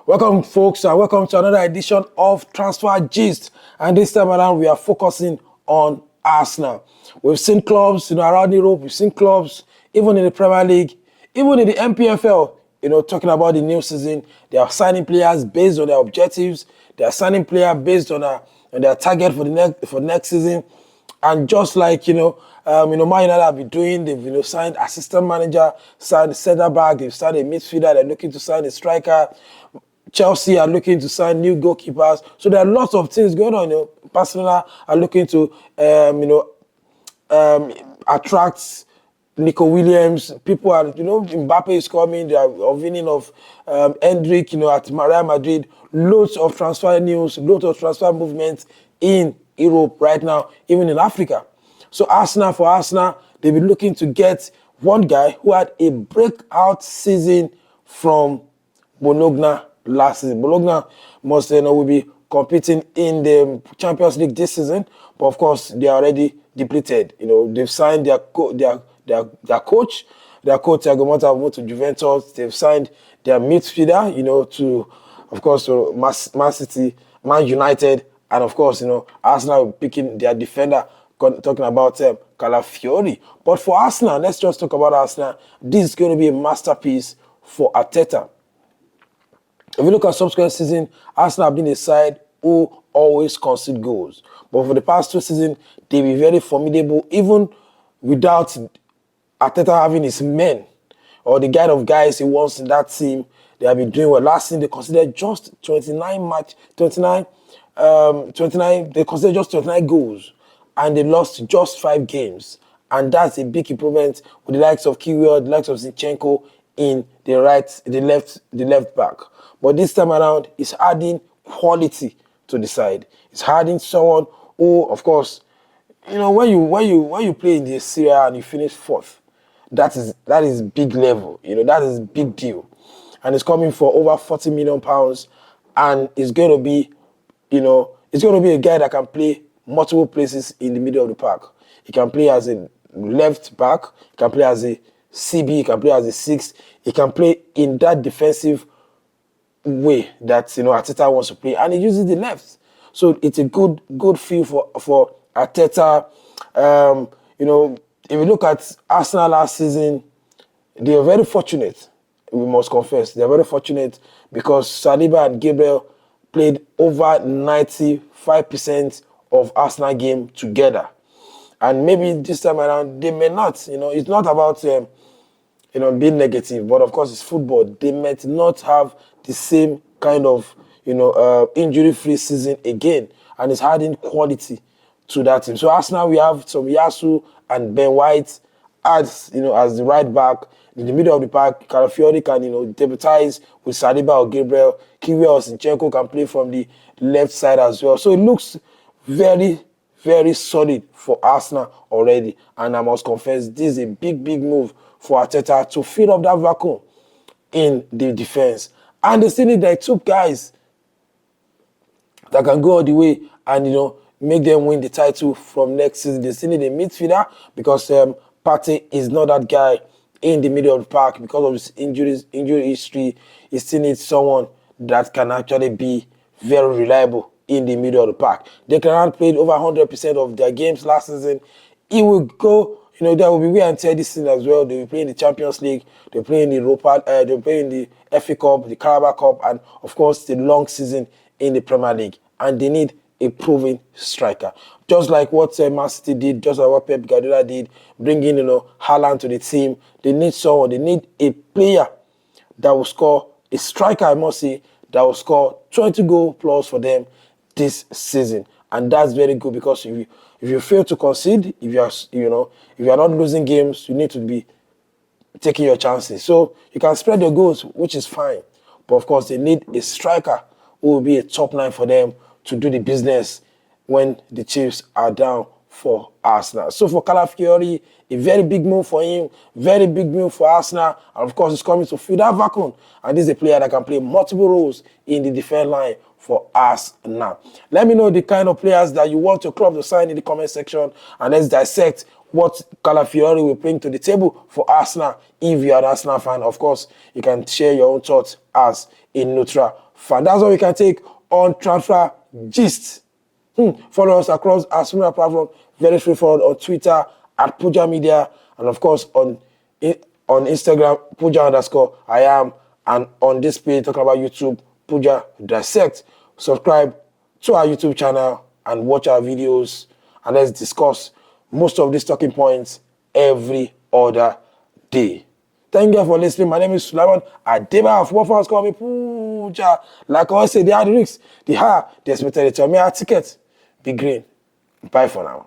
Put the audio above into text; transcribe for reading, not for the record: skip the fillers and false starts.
Welcome, folks, and welcome to another edition of Transfer Gist. And this time around, we are focusing on Arsenal. We've seen clubs, around Europe. We've seen clubs, even in the Premier League, even in the MPFL. Talking about the new season, they are signing players based on their objectives. They are signing players based on their target for the next season. And just like Man United have been doing, they've signed assistant manager, signed centre back, they've signed a midfielder, they're looking to sign a striker. Chelsea are looking to sign new goalkeepers. So there are lots of things going on. Barcelona are looking to attract Nico Williams. People are, Mbappe is coming. They are winning of Hendrick, at Real Madrid. Loads of transfer news, loads of transfer movement in Europe right now, even in Africa. So for Arsenal, they've been looking to get one guy who had a breakout season from Bologna last season. Bologna must will be competing in the Champions League this season, but of course they are already depleted. They've signed their coach. Their coach Thiago Motta moved to Juventus. They've signed their midfielder, to of course to Man City, Man United, and of course Arsenal picking their defender. Talking about Calafiori. But for Arsenal, let's just talk about Arsenal. This is going to be a masterpiece for Arteta. If you look at subsequent season, Arsenal have been a side who always concede goals. But for the past 2 seasons, they've been very formidable, even without Arteta having his men or the guide of guys he wants in that team. They have been doing well. Last season, they considered just 29, they considered just 29 goals, and they lost just 5 games. And that's a big improvement with the likes of Kiwior, the likes of Zinchenko in the left back. But this time around, it's adding quality to the side. It's adding someone who, of course, when you play in the Serie A and you finish 4th, that is big level. That is big deal, and it's coming for over £40 million, and it's going to be, a guy that can play multiple places in the middle of the park. He can play as a left back. He can play as a CB. He can play as a 6. He can play in that defensive way that Arteta wants to play, and he uses the left. So it's a good feel for Arteta. If you look at Arsenal last season, they are very fortunate. We must confess they are very fortunate because Saliba and Gabriel played over 95% of Arsenal game together, and maybe this time around they may not. It's not about being negative, but of course it's football. They might not have the same kind of injury-free season again, and it's adding quality to that team. So Arsenal, we have Tomiyasu and Ben White as the right back. In the middle of the park, Calafiori can debutize with Saliba or Gabriel. Kiwior or Zinchenko can play from the left side as well. So it looks very, very solid for Arsenal already. And I must confess, this is a big, big move for Arteta to fill up that vacuum in the defense. And they still need like 2 guys that can go all the way and, make them win the title from next season. They still need a midfielder because Partey is not that guy in the middle of the park because of his injury history. He still needs someone that can actually be very reliable in the middle of the park. They can played over 100% of their games last season. It will go, there will be wear and tear this season as well. They will play in the Champions League, they play in the Europa, they play in the FA Cup, the Carabao Cup, and of course the long season in the Premier League. And they need a proven striker, just like what Man City did, just like what Pep Guardiola did, bringing Haaland to the team. They need someone. They need a player that will score, a striker, I must say, that will score 20 goals plus for them this season, and that's very good because if you fail to concede, if you are not losing games, you need to be taking your chances. So you can spread your goals, which is fine, but of course they need a striker who will be a top 9 for them to do the business when the Chiefs are down for Arsenal. So for Calafiori, a very big move for him, very big move for Arsenal, and of course he's coming to fill that vacuum. And this is a player that can play multiple roles in the defense line for Arsenal. Let me know the kind of players that you want your club to sign in the comment section, and let's dissect what Calafiori will bring to the table for Arsenal. If you are an Arsenal fan, of course, you can share your own thoughts as a neutral fan. That's all we can take on Transfer Gist. Follow us across our similar platform, very straightforward, on Twitter at Puja Media, and of course on Instagram, Puja_I am, and on this page talking about YouTube, Puja Dissect. Subscribe to our YouTube channel and watch our videos, and let's discuss most of these talking points every other day. Thank you for listening. My name is Sulaiman Adeba. Football fans call me Puja. Like I always say, they are the risks, the high, the expected return. Me our ticket. Be green. Bye for now.